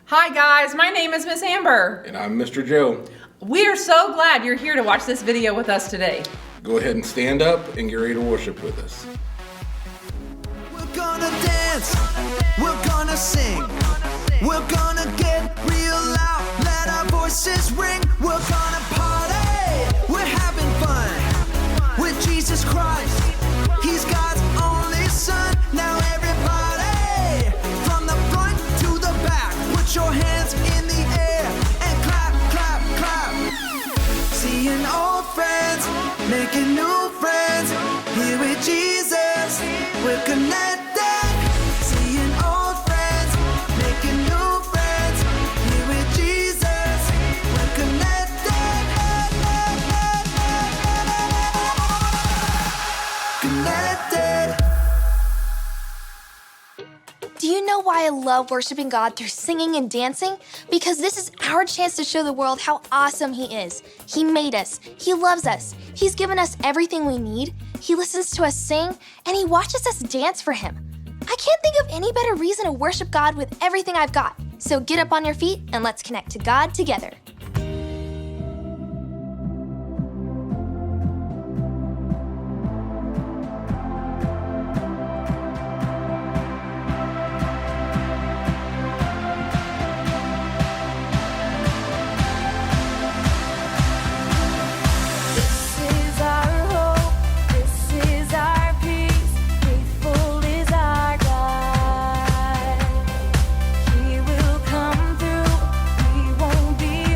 Hi guys, my name is Miss Amber. And I'm Mr. Joe. We are so glad you're here to watch this video with us today. Go ahead and stand up and get ready to worship with us. We're gonna dance, we're gonna sing, we're gonna get real loud, let our voices ring, we're gonna party, we're having fun with Jesus Christ. He's God's only son. Now everybody, from the front to the back, put your hands in the air and clap, clap, clap. Seeing old friends, making new friends, here with Jesus, we're connected. Seeing old friends, making new friends, here with Jesus, we're connected. Connected. Do you know why I love worshiping God through singing and dancing? Because this is our chance to show the world how awesome He is. He made us. He loves us. He's given us everything we need. He listens to us sing, and He watches us dance for Him. I can't think of any better reason to worship God with everything I've got. So get up on your feet and let's connect to God together. This is our hope, this is our peace, faithful is our God. He will come through, we won't be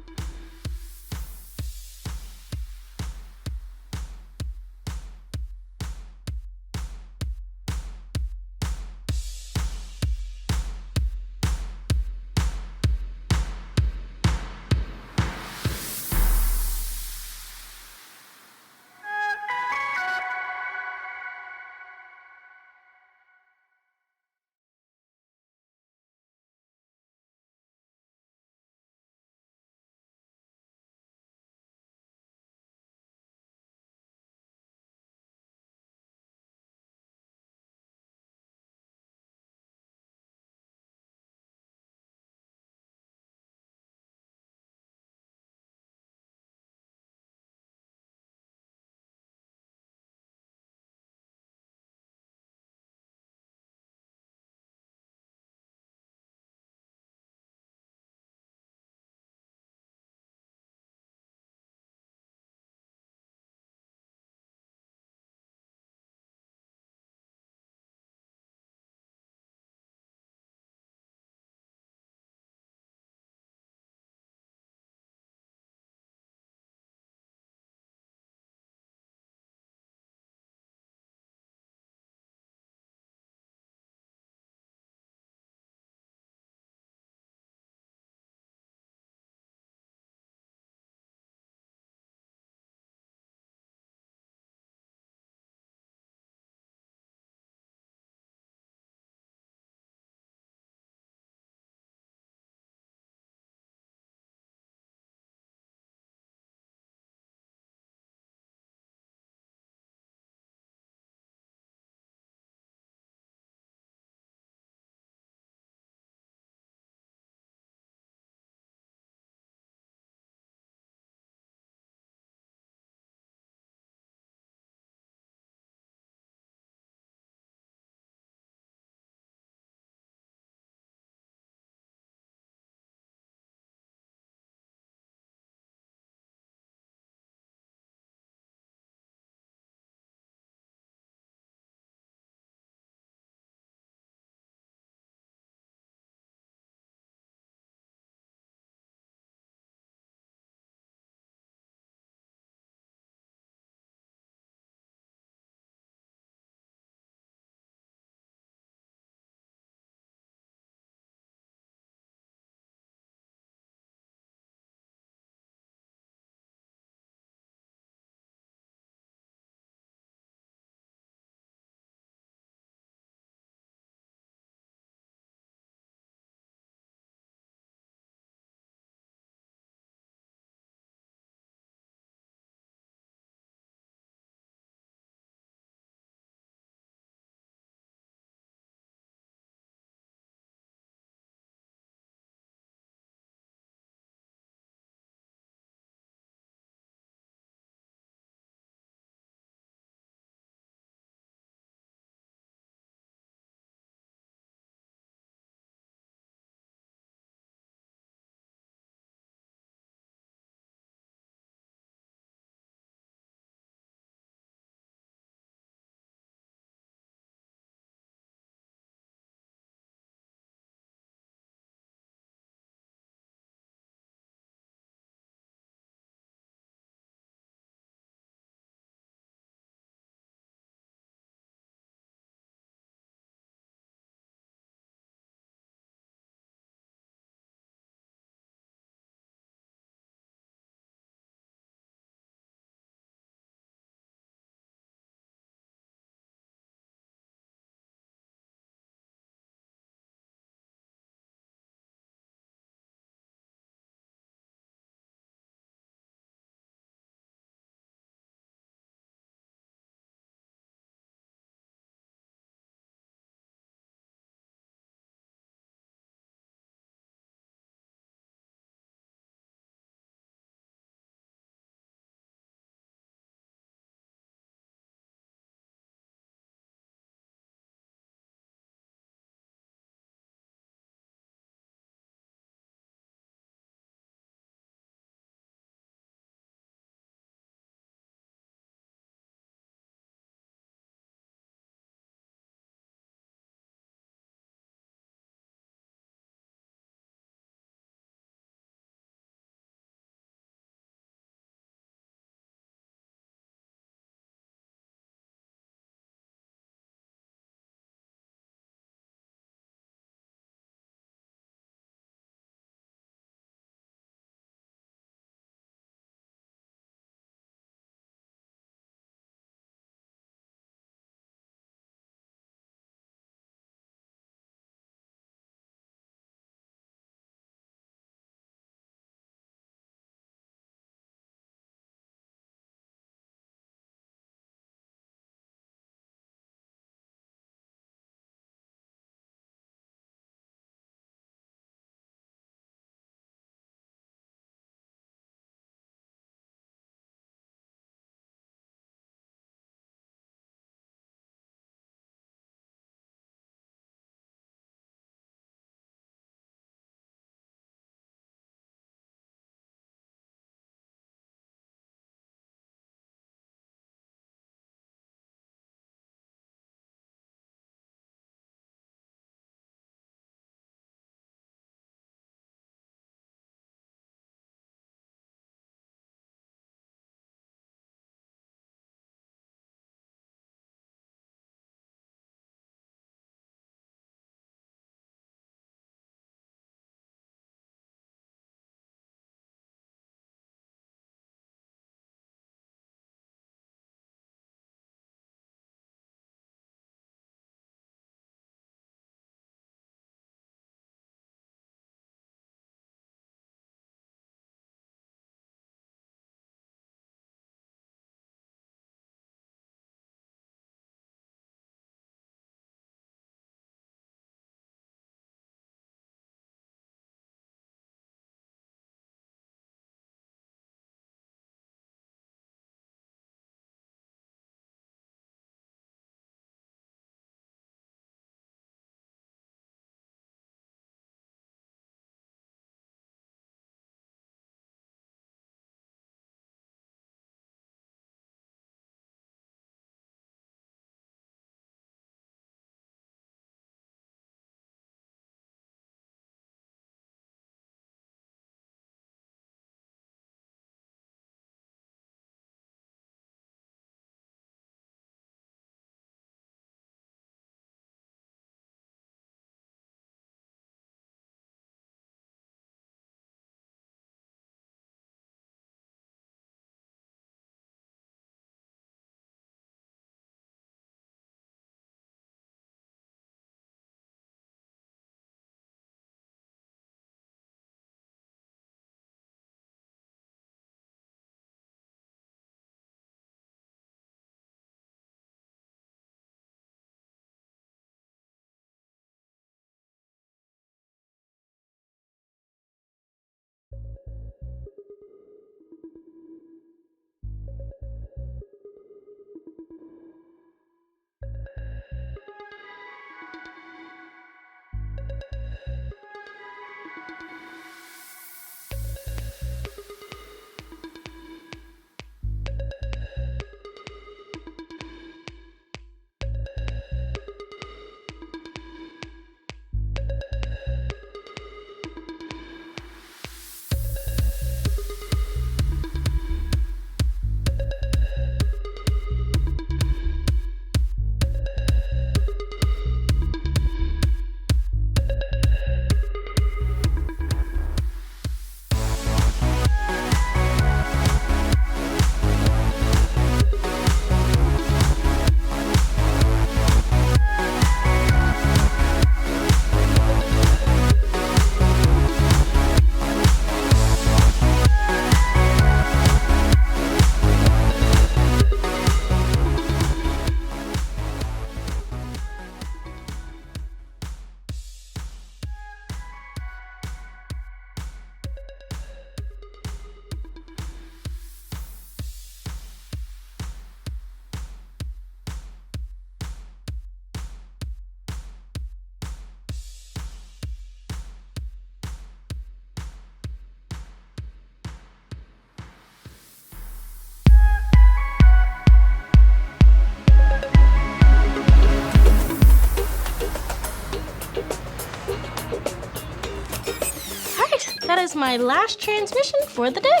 that is my last transmission for the day.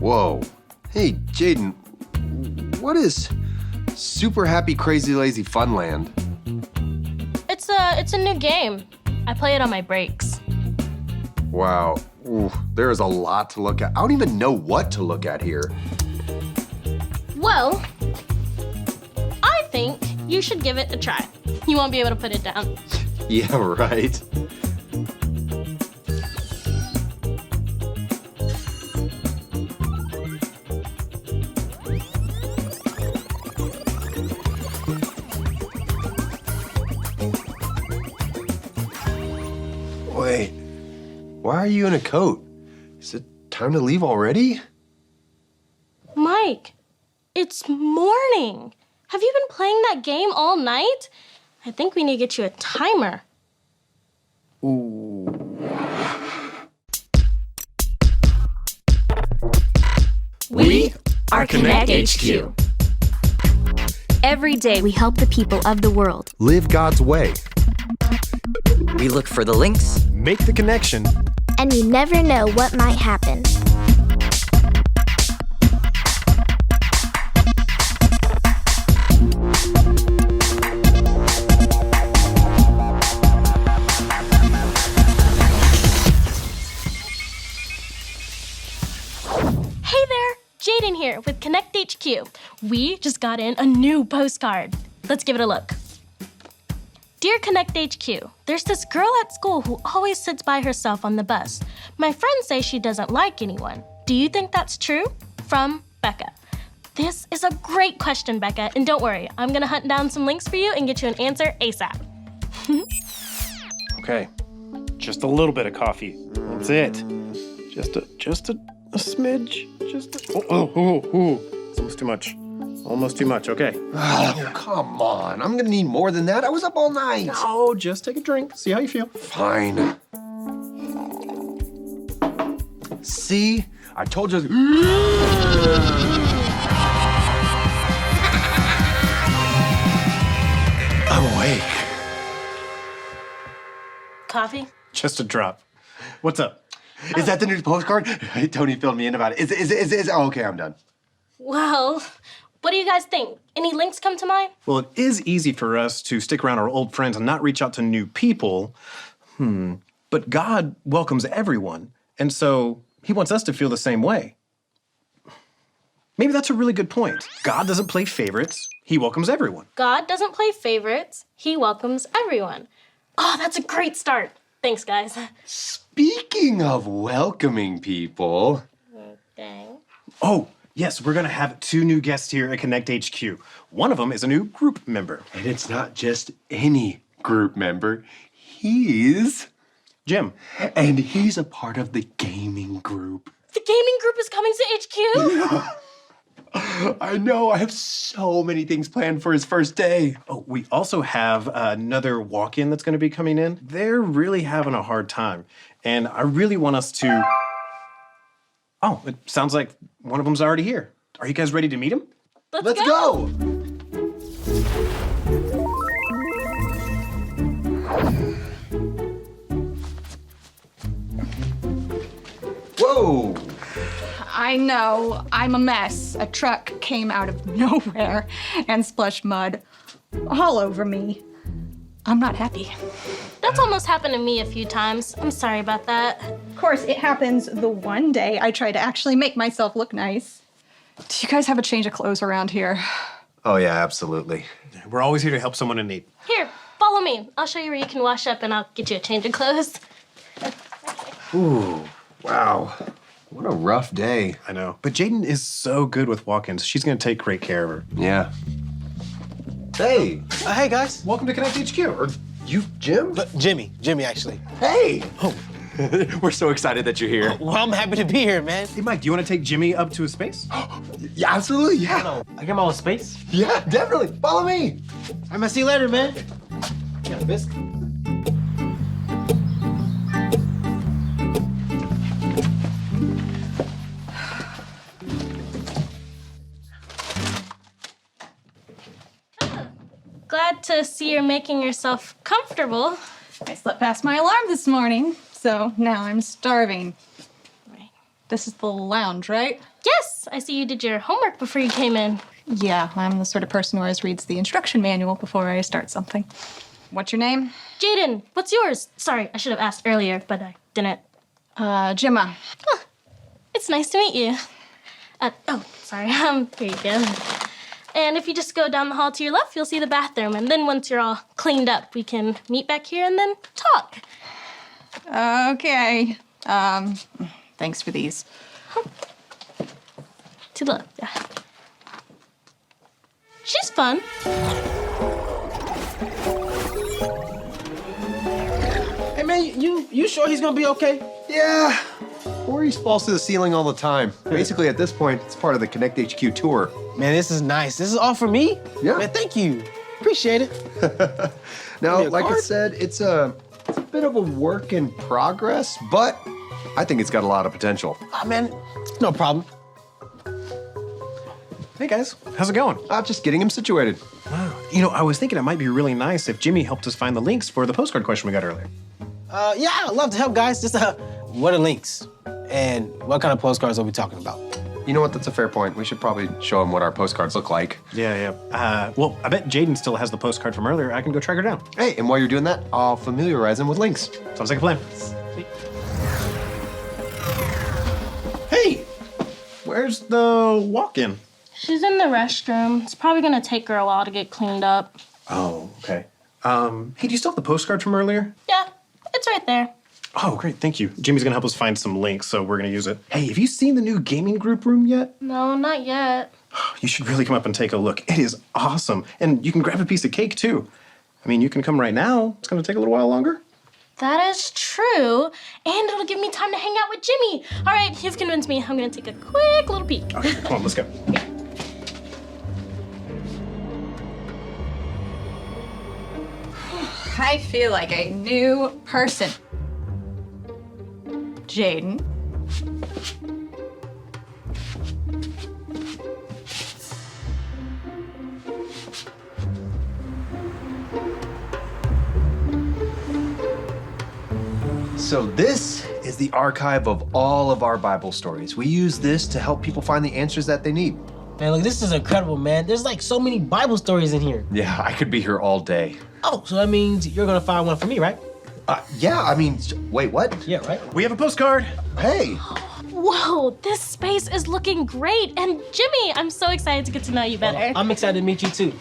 Whoa. Hey, Jaden, what is Super Happy Crazy Lazy Funland? It's a new game. I play it on my breaks. Wow. Ooh, there is a lot to look at. I don't even know what to look at here. Well, I think you should give it a try. You won't be able to put it down. Yeah, right. Wait, why are you in a coat? Is it time to leave already? Mike, it's morning. Have you been playing that game all night? I think we need to get you a timer. We are Connect HQ. Every day we help the people of the world. Live God's way. We look for the links. Make the connection. And you never know what might happen. Hey there, Jaden here with Connect HQ. We just got in a new postcard. Let's give it a look. Dear Connect HQ, there's this girl at school who always sits by herself on the bus. My friends say she doesn't like anyone. Do you think that's true? From Becca. This is a great question, Becca, and don't worry, I'm gonna hunt down some links for you and get you an answer ASAP. Okay, just a little bit of coffee. That's it. Just a smidge. It's almost too much. Almost too much, okay. Oh, come on. I'm gonna need more than that. I was up all night. Oh, just take a drink. See how you feel. Fine. See? I told you. I'm awake. Coffee? Just a drop. What's up? Is that the new postcard? Tony filled me in about it. Oh, okay, I'm done. Well, what do you guys think? Any links come to mind? Well, it is easy for us to stick around our old friends and not reach out to new people. But God welcomes everyone, and so he wants us to feel the same way. Maybe that's a really good point. God doesn't play favorites. He welcomes everyone. God doesn't play favorites. He welcomes everyone. Oh, that's a great start. Thanks, guys. Speaking of welcoming people. Dang. Oh, yes, we're gonna have 2 new guests here at Connect HQ. One of them is a new group member. And it's not just any group member. He's Jim. And he's a part of the gaming group. The gaming group is coming to HQ? I know, I have so many things planned for his first day. Oh, we also have another walk-in that's gonna be coming in. They're really having a hard time, and I really want us to... Oh, it sounds like one of them's already here. Are you guys ready to meet him? Let's go. Whoa! I know, I'm a mess. A truck came out of nowhere and splashed mud all over me. I'm not happy. That's almost happened to me a few times. I'm sorry about that. Of course, it happens the one day I try to actually make myself look nice. Do you guys have a change of clothes around here? Oh yeah, absolutely. We're always here to help someone in need. Here, follow me. I'll show you where you can wash up and I'll get you a change of clothes. Ooh, wow. What a rough day. I know. But Jaden is so good with walk-ins. She's gonna take great care of her. Yeah. Hey, Hey, guys. Welcome to Connect HQ. are you Jim? Jimmy, actually. Hey! We're so excited that you're here. Well, I'm happy to be here, man. Hey, Mike, do you want to take Jimmy up to his space? Yeah, absolutely, yeah. I got my own space. Yeah, definitely. Follow me. I'm gonna see you later, man. Got a biscuit. Glad to see you're making yourself comfortable. I slept past my alarm this morning, so now I'm starving. Right. This is the lounge, right? Yes, I see you did your homework before you came in. Yeah, I'm the sort of person who always reads the instruction manual before I start something. What's your name? Jaden, what's yours? Sorry, I should have asked earlier, but I didn't. Gemma. Huh. It's nice to meet you. Sorry. Here you go. And if you just go down the hall to your left, you'll see the bathroom. And then once you're all cleaned up, we can meet back here and then talk. Okay. Thanks for these. To the left, yeah. She's fun. Hey, man, you sure he's gonna be okay? Yeah. Maurice falls to the ceiling all the time. Basically, at this point, it's part of the Connect HQ tour. Man, this is nice. This is all for me? Yeah. Man, thank you. Appreciate it. Now, Give me a like I card? said, it's a bit of a work in progress, but I think it's got a lot of potential. Ah, man, no problem. Hey guys, how's it going? Just getting him situated. Wow. You know, I was thinking it might be really nice if Jimmy helped us find the links for the postcard question we got earlier. Yeah, I'd love to help, guys. Just, what are links? And what kind of postcards are we talking about? You know what? That's a fair point. We should probably show him what our postcards look like. Yeah. Well, I bet Jaden still has the postcard from earlier. I can go track her down. Hey, and while you're doing that, I'll familiarize him with links. Sounds like a plan. Hey, where's the walk-in? She's in the restroom. It's probably gonna take her a while to get cleaned up. Oh, okay. Hey, do you still have the postcard from earlier? Yeah, it's right there. Oh, great, thank you. Jimmy's gonna help us find some links, so we're gonna use it. Hey, have you seen the new gaming group room yet? No, not yet. You should really come up and take a look. It is awesome. And you can grab a piece of cake, too. I mean, you can come right now. It's gonna take a little while longer. That is true. And it'll give me time to hang out with Jimmy. All right, you've convinced me. I'm gonna take a quick little peek. Okay, come on, let's go. I feel like a new person. Jaden. So this is the archive of all of our Bible stories. We use this to help people find the answers that they need. Man, look, this is incredible, man. There's like so many Bible stories in here. Yeah, I could be here all day. Oh, so that means you're gonna find one for me, right? Yeah, I mean, wait, what? Yeah, right? We have a postcard. Hey. Whoa, this space is looking great. And Jimmy, I'm so excited to get to know you better. I'm excited to meet you too.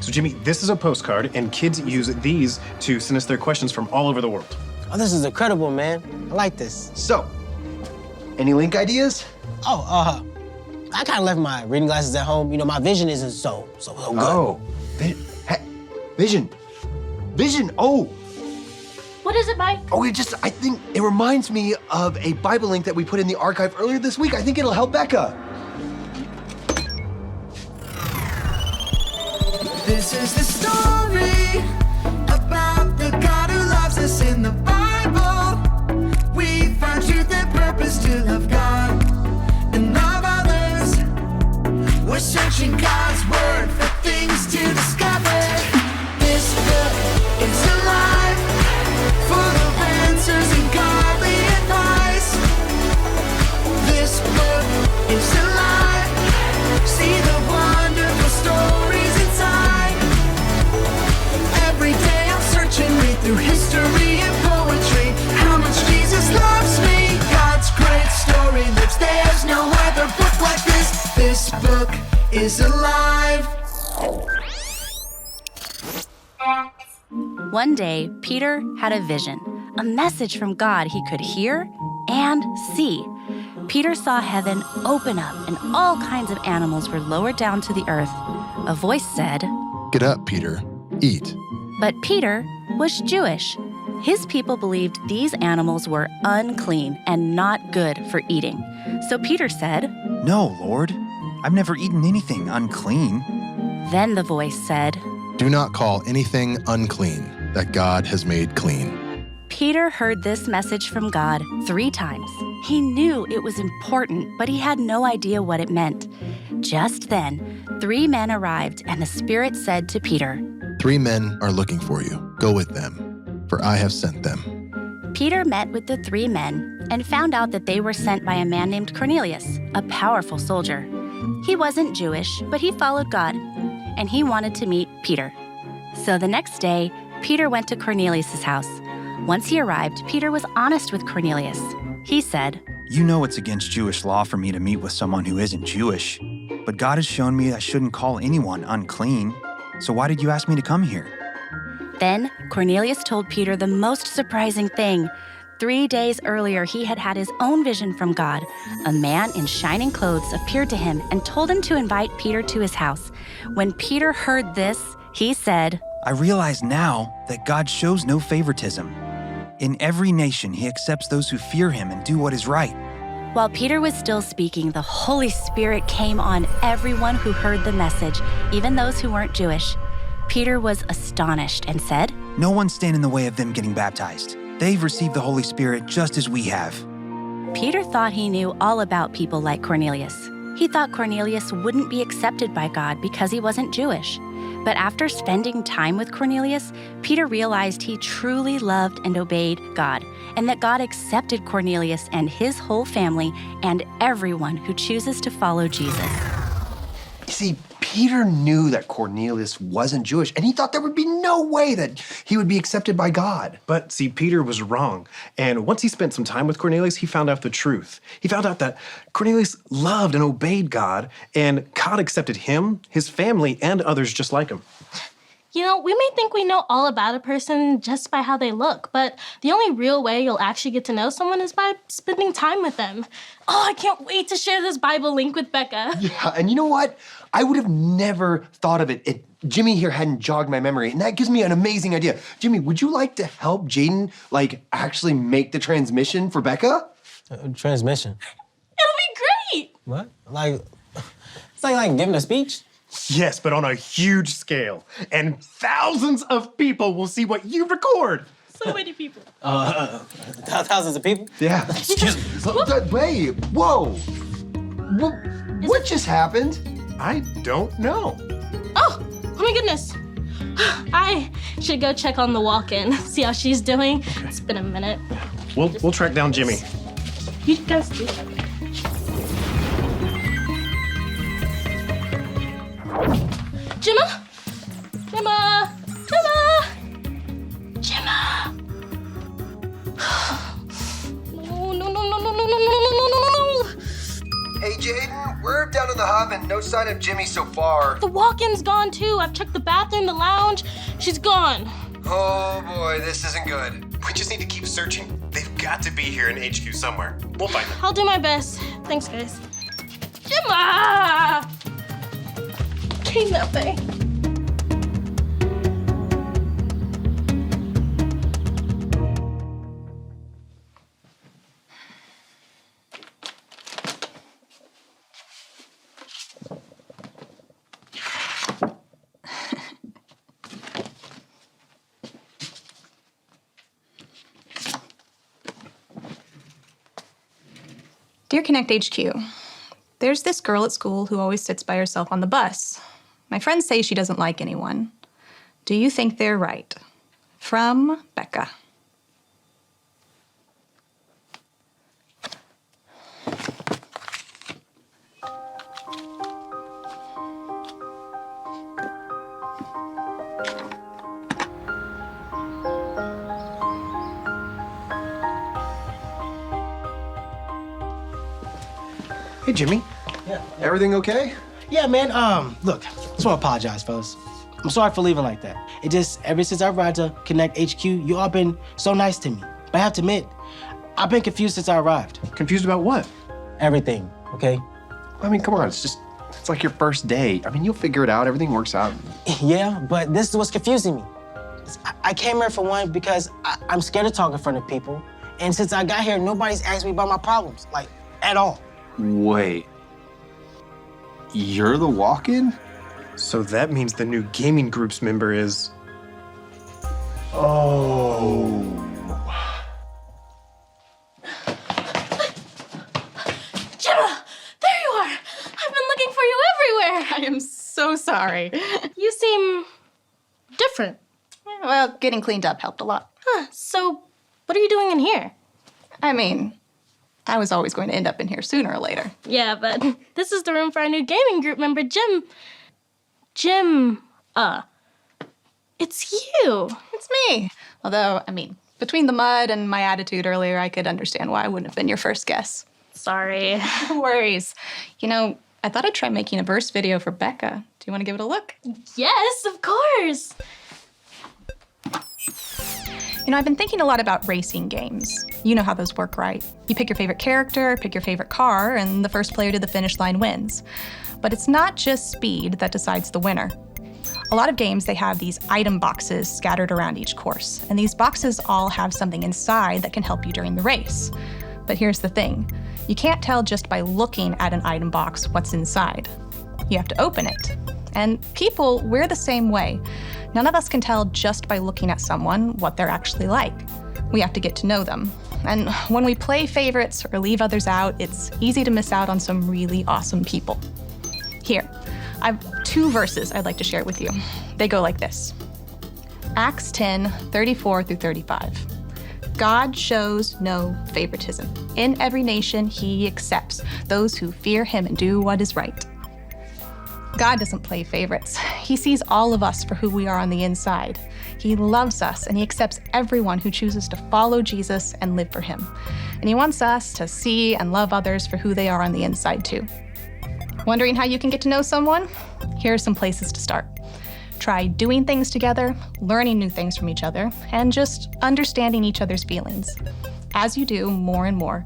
So, Jimmy, this is a postcard, and kids use these to send us their questions from all over the world. Oh, this is incredible, man. I like this. So, any link ideas? I kind of left my reading glasses at home. You know, my vision isn't so good. Oh, Vision. Oh. What is it, Mike? Oh, I think it reminds me of a Bible link that we put in the archive earlier this week. I think it'll help Becca. This is the story about the God who loves us in the Bible. We find truth and purpose to love God and love others. We're searching God's word for things to discover. This book is alive, full of answers and godly advice. This book is alive. See the wonderful stories inside. Every day I'm searching, read through history and poetry. How much Jesus loves me. God's great story lives. There's no other book like this. This book is alive. One day, Peter had a vision, a message from God he could hear and see. Peter saw heaven open up and all kinds of animals were lowered down to the earth. A voice said, "Get up, Peter. Eat." But Peter was Jewish. His people believed these animals were unclean and not good for eating. So Peter said, "No, Lord. I've never eaten anything unclean." Then the voice said, "Do not call anything unclean that God has made clean." Peter heard this message from God 3 times. He knew it was important, but he had no idea what it meant. Just then, 3 men arrived, and the Spirit said to Peter, 3 men are looking for you. Go with them. for I have sent them. Peter met with the 3 men and found out that they were sent by a man named Cornelius, a powerful soldier. He wasn't Jewish, but he followed God, and he wanted to meet Peter. So the next day, Peter went to Cornelius' house. Once he arrived, Peter was honest with Cornelius. He said, You know it's against Jewish law for me to meet with someone who isn't Jewish. But God has shown me I shouldn't call anyone unclean. So why did you ask me to come here? Then Cornelius told Peter the most surprising thing. 3 days earlier, he had had his own vision from God. A man in shining clothes appeared to him and told him to invite Peter to his house. When Peter heard this, he said, I realize now that God shows no favoritism. In every nation, he accepts those who fear him and do what is right. While Peter was still speaking, the Holy Spirit came on everyone who heard the message, even those who weren't Jewish. Peter was astonished and said, No one stand in the way of them getting baptized. They've received the Holy Spirit just as we have. Peter thought he knew all about people like Cornelius. He thought Cornelius wouldn't be accepted by God because he wasn't Jewish. But after spending time with Cornelius, Peter realized he truly loved and obeyed God, and that God accepted Cornelius and his whole family and everyone who chooses to follow Jesus. You see, Peter knew that Cornelius wasn't Jewish, and he thought there would be no way that he would be accepted by God. But see, Peter was wrong. And once he spent some time with Cornelius, he found out the truth. He found out that Cornelius loved and obeyed God, and God accepted him, his family, and others just like him. You know, we may think we know all about a person just by how they look, but the only real way you'll actually get to know someone is by spending time with them. Oh, I can't wait to share this Bible link with Becca. Yeah, and you know what? I would have never thought of it if Jimmy here hadn't jogged my memory, and that gives me an amazing idea. Jimmy, would you like to help Jaden, actually make the transmission for Becca? Transmission? It'll be great! What? It's like giving a speech? Yes, but on a huge scale. And thousands of people will see what you record. So many people. Thousands of people? Yeah. Wait, whoa. What just happened? I don't know. Oh my goodness. I should go check on the walk-in, see how she's doing. It's been a minute. We'll track down Jimmy. You guys do that. Gemma? Gemma? Gemma? Gemma? No. Hey, Jaden, we're down in the hub and no sign of Jimmy so far. The walk-in's gone too. I've checked the bathroom, the lounge. She's gone. Oh boy, this isn't good. We just need to keep searching. They've got to be here in HQ somewhere. We'll find them. I'll do my best. Thanks, guys. Gemma! Came that way. Dear Connect HQ, there's this girl at school who always sits by herself on the bus. My friends say she doesn't like anyone. Do you think they're right? From Becca. Hey, Jimmy. Yeah. Everything okay? Yeah, man. Look, I just want to apologize, fellas. I'm sorry for leaving like that. It just, ever since I arrived to Connect HQ, you all been so nice to me. But I have to admit, I've been confused since I arrived. Confused about what? Everything, okay? I mean, come on, it's like your first day. I mean, you'll figure it out, everything works out. Yeah, but this is what's confusing me. I came here for one because I'm scared to talk in front of people. And since I got here, nobody's asked me about my problems, at all. Wait. You're the walk-in? So that means the new gaming group's member is... Oh. Gemma! There you are! I've been looking for you everywhere! I am so sorry. You seem different. Well, getting cleaned up helped a lot. So what are you doing in here? I mean, I was always going to end up in here sooner or later. Yeah, but this is the room for our new gaming group member, Jim. It's you. It's me. Although, I mean, between the mud and my attitude earlier, I could understand why I wouldn't have been your first guess. Sorry. No worries. You know, I thought I'd try making a verse video for Becca. Do you want to give it a look? Yes, of course. You know, I've been thinking a lot about racing games. You know how those work, right? You pick your favorite character, pick your favorite car, and the first player to the finish line wins. But it's not just speed that decides the winner. A lot of games, they have these item boxes scattered around each course, and these boxes all have something inside that can help you during the race. But here's the thing. You can't tell just by looking at an item box what's inside. You have to open it. And people, we're the same way. None of us can tell just by looking at someone what they're actually like. We have to get to know them. And when we play favorites or leave others out, it's easy to miss out on some really awesome people. Here, I have 2 verses I'd like to share with you. They go like this. Acts 10:34-35. God shows no favoritism. In every nation, he accepts those who fear him and do what is right. God doesn't play favorites. He sees all of us for who we are on the inside. He loves us, and he accepts everyone who chooses to follow Jesus and live for him. And he wants us to see and love others for who they are on the inside too. Wondering how you can get to know someone? Here are some places to start. Try doing things together, learning new things from each other, and just understanding each other's feelings. As you do more and more,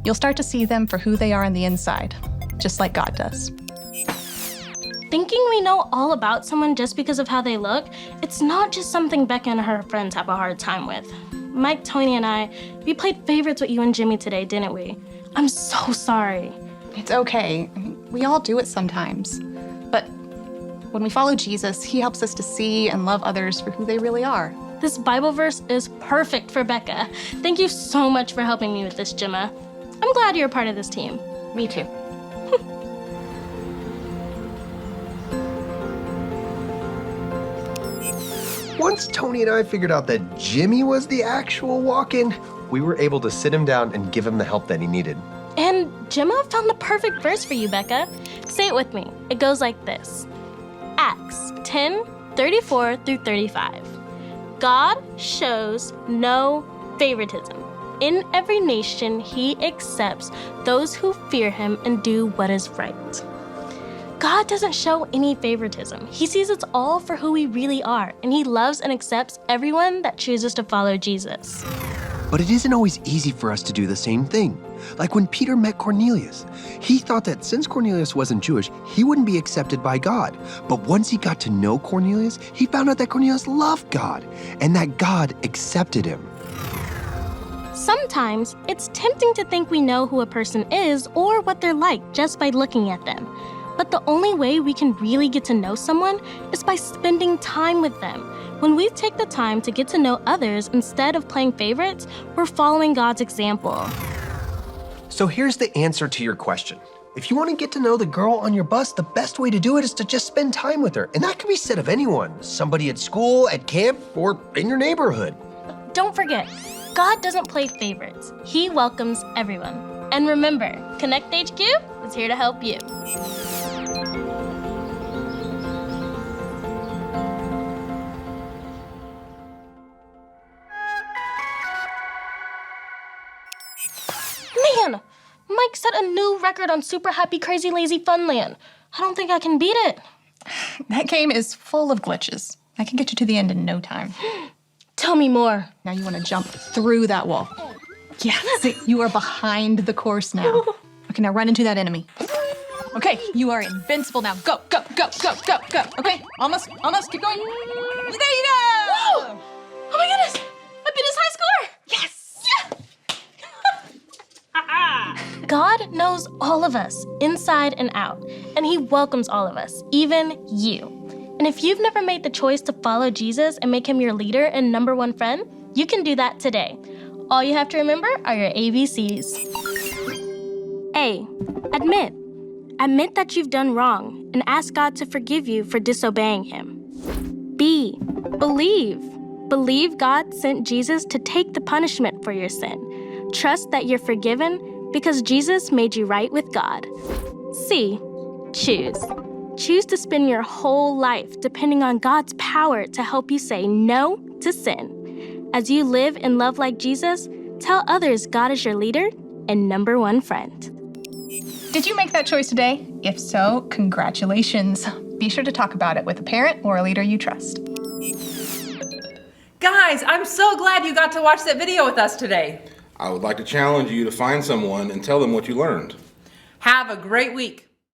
you'll start to see them for who they are on the inside, just like God does. Thinking we know all about someone just because of how they look, it's not just something Becca and her friends have a hard time with. Mike, Tony, and I, we played favorites with you and Jimmy today, didn't we? I'm so sorry. It's okay. We all do it sometimes. But when we follow Jesus, he helps us to see and love others for who they really are. This Bible verse is perfect for Becca. Thank you so much for helping me with this, Gemma. I'm glad you're a part of this team. Me too. Once Tony and I figured out that Jimmy was the actual walk-in, we were able to sit him down and give him the help that he needed. And Gemma found the perfect verse for you, Becca. Say it with me. It goes like this. Acts 10:34-35. God shows no favoritism. In every nation, he accepts those who fear him and do what is right. God doesn't show any favoritism. He sees us all for who we really are, and he loves and accepts everyone that chooses to follow Jesus. But it isn't always easy for us to do the same thing. Like when Peter met Cornelius, he thought that since Cornelius wasn't Jewish, he wouldn't be accepted by God. But once he got to know Cornelius, he found out that Cornelius loved God and that God accepted him. Sometimes it's tempting to think we know who a person is or what they're like just by looking at them. But the only way we can really get to know someone is by spending time with them. When we take the time to get to know others instead of playing favorites, we're following God's example. So here's the answer to your question. If you want to get to know the girl on your bus, the best way to do it is to just spend time with her. And that can be said of anyone, somebody at school, at camp, or in your neighborhood. Don't forget, God doesn't play favorites. He welcomes everyone. And remember, Connect HQ is here to help you. Man, Mike set a new record on Super Happy Crazy Lazy Funland. I don't think I can beat it. That game is full of glitches. I can get you to the end in no time. Tell me more. Now you want to jump through that wall. Yeah, see, you are behind the course now. Okay, now run into that enemy. Okay, you are invincible now. Go, go, go, go, go, go. Okay, almost, keep going. There you go! Whoa! Oh my goodness! I beat his high score! Yes! God knows all of us, inside and out, and he welcomes all of us, even you. And if you've never made the choice to follow Jesus and make him your leader and #1 friend, you can do that today. All you have to remember are your ABCs. A, admit. Admit that you've done wrong and ask God to forgive you for disobeying him. B, believe. Believe God sent Jesus to take the punishment for your sin. Trust that you're forgiven because Jesus made you right with God. C. Choose. Choose to spend your whole life depending on God's power to help you say no to sin. As you live and love like Jesus, tell others God is your leader and number one friend. Did you make that choice today? If so, congratulations. Be sure to talk about it with a parent or a leader you trust. Guys, I'm so glad you got to watch that video with us today. I would like to challenge you to find someone and tell them what you learned. Have a great week.